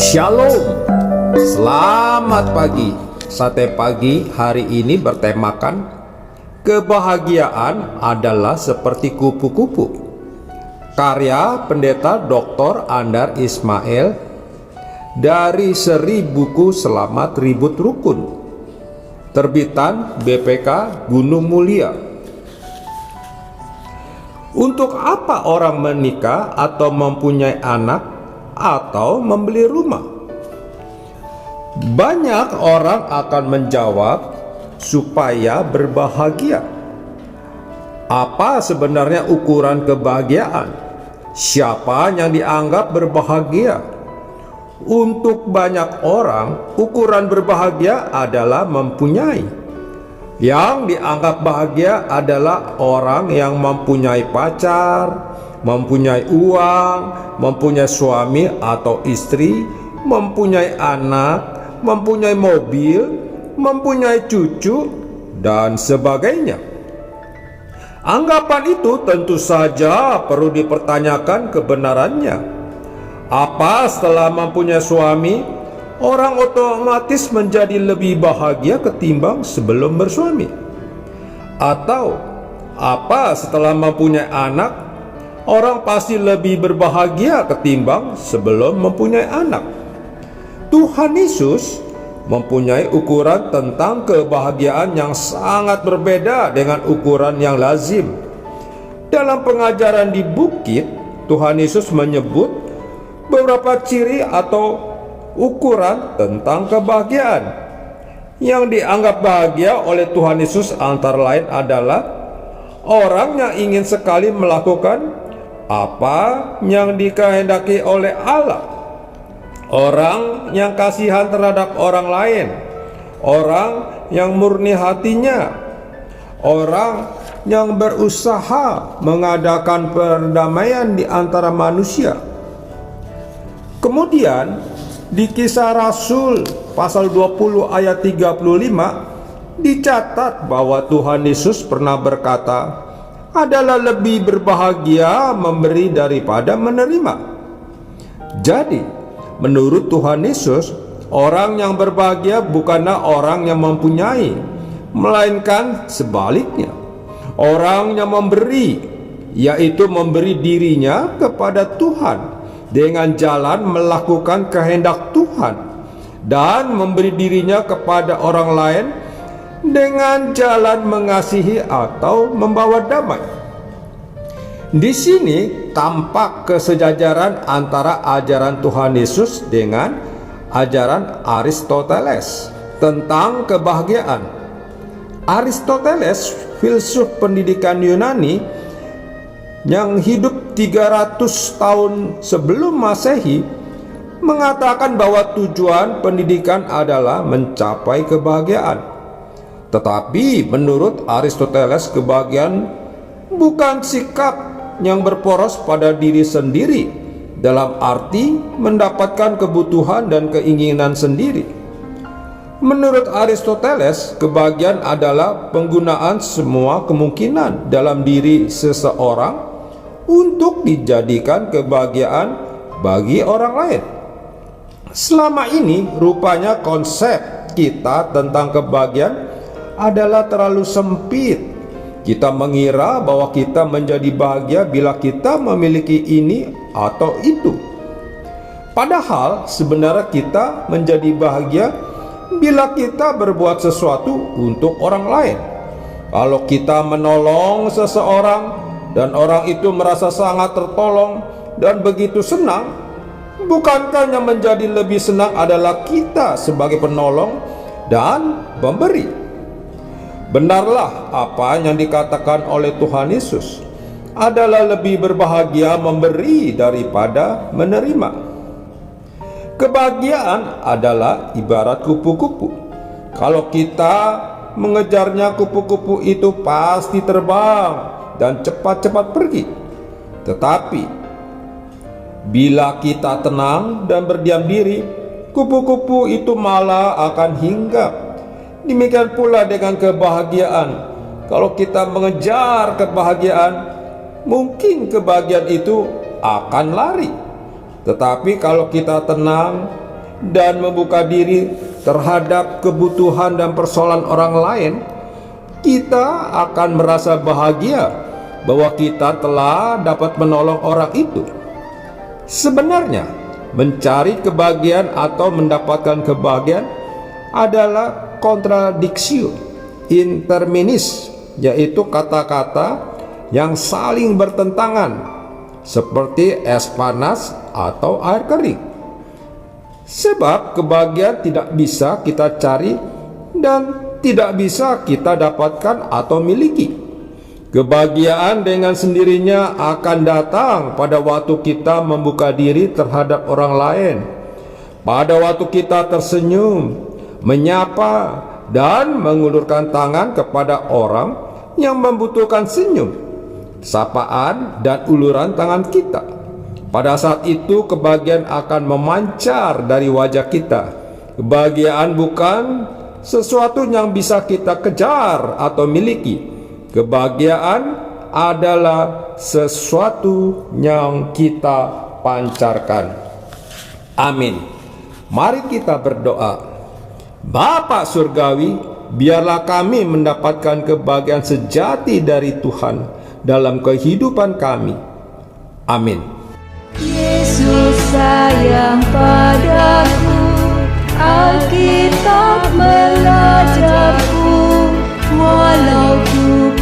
Shalom, selamat pagi. Sate pagi hari ini bertemakan kebahagiaan adalah seperti kupu-kupu. Karya Pendeta Dr. Andar Ismail dari seri buku Selamat Ribut Rukun, terbitan BPK Gunung Mulia. Untuk apa orang menikah atau mempunyai anak atau membeli rumah? Banyak orang akan menjawab, supaya berbahagia. Apa sebenarnya ukuran kebahagiaan? Siapa yang dianggap berbahagia? Untuk banyak orang, ukuran berbahagia adalah mempunyai. Yang dianggap bahagia adalah orang yang mempunyai pacar, mempunyai uang, mempunyai suami atau istri, mempunyai anak, mempunyai mobil, mempunyai cucu, dan sebagainya. Anggapan itu tentu saja perlu dipertanyakan kebenarannya. Apa setelah mempunyai suami, orang otomatis menjadi lebih bahagia ketimbang sebelum bersuami? Atau apa setelah mempunyai anak, orang pasti lebih berbahagia ketimbang sebelum mempunyai anak? Tuhan Yesus mempunyai ukuran tentang kebahagiaan yang sangat berbeda dengan ukuran yang lazim. Dalam pengajaran di bukit, Tuhan Yesus menyebut beberapa ciri atau ukuran tentang kebahagiaan. Yang dianggap bahagia oleh Tuhan Yesus antara lain adalah orang yang ingin sekali melakukan apa yang dikehendaki oleh Allah, orang yang kasihan terhadap orang lain, orang yang murni hatinya, orang yang berusaha mengadakan perdamaian di antara manusia. Kemudian di Kisah Rasul pasal 20 ayat 35 dicatat bahwa Tuhan Yesus pernah berkata, adalah lebih berbahagia memberi daripada menerima. Jadi, menurut Tuhan Yesus, orang yang berbahagia bukanlah orang yang mempunyai, melainkan sebaliknya. Orang yang memberi, yaitu memberi dirinya kepada Tuhan dengan jalan melakukan kehendak Tuhan, dan memberi dirinya kepada orang lain dengan jalan mengasihi atau membawa damai. Di sini tampak kesejajaran antara ajaran Tuhan Yesus dengan ajaran Aristoteles tentang kebahagiaan. Aristoteles, filsuf pendidikan Yunani yang hidup 300 tahun sebelum Masehi, mengatakan bahwa tujuan pendidikan adalah mencapai kebahagiaan. Tetapi menurut Aristoteles, kebahagiaan bukan sikap yang berporos pada diri sendiri dalam arti mendapatkan kebutuhan dan keinginan sendiri. Menurut Aristoteles, kebahagiaan adalah penggunaan semua kemungkinan dalam diri seseorang untuk dijadikan kebahagiaan bagi orang lain. Selama ini rupanya konsep kita tentang kebahagiaan adalah terlalu sempit. Kita mengira bahwa kita menjadi bahagia bila kita memiliki ini atau itu. Padahal sebenarnya kita menjadi bahagia bila kita berbuat sesuatu untuk orang lain. Kalau kita menolong seseorang dan orang itu merasa sangat tertolong dan begitu senang, bukankah yang menjadi lebih senang adalah kita sebagai penolong dan pemberi? Benarlah apa yang dikatakan oleh Tuhan Yesus, adalah lebih berbahagia memberi daripada menerima. Kebahagiaan adalah ibarat kupu-kupu. Kalau kita mengejarnya, kupu-kupu itu pasti terbang dan cepat-cepat pergi. Tetapi bila kita tenang dan berdiam diri, kupu-kupu itu malah akan hinggap. Demikian pula dengan kebahagiaan. Kalau kita mengejar kebahagiaan, mungkin kebahagiaan itu akan lari. Tetapi kalau kita tenang, dan membuka diri terhadap kebutuhan dan persoalan orang lain, kita akan merasa bahagia bahwa kita telah dapat menolong orang itu. Sebenarnya, mencari kebahagiaan atau mendapatkan kebahagiaan adalah kontradiksi interminis, yaitu kata-kata yang saling bertentangan, seperti es panas atau air kering. Sebab kebahagiaan tidak bisa kita cari dan tidak bisa kita dapatkan atau miliki. Kebahagiaan dengan sendirinya akan datang pada waktu kita membuka diri terhadap orang lain, pada waktu kita tersenyum, menyapa, dan mengulurkan tangan kepada orang yang membutuhkan senyum, sapaan, dan uluran tangan kita. Pada saat itu kebahagiaan akan memancar dari wajah kita. Kebahagiaan bukan sesuatu yang bisa kita kejar atau miliki. Kebahagiaan adalah sesuatu yang kita pancarkan. Amin. Mari kita berdoa. Bapa Surgawi, biarlah kami mendapatkan kebahagiaan sejati dari Tuhan dalam kehidupan kami. Amin. Yesus sayang padaku, Alkitab mengajarku, walau ku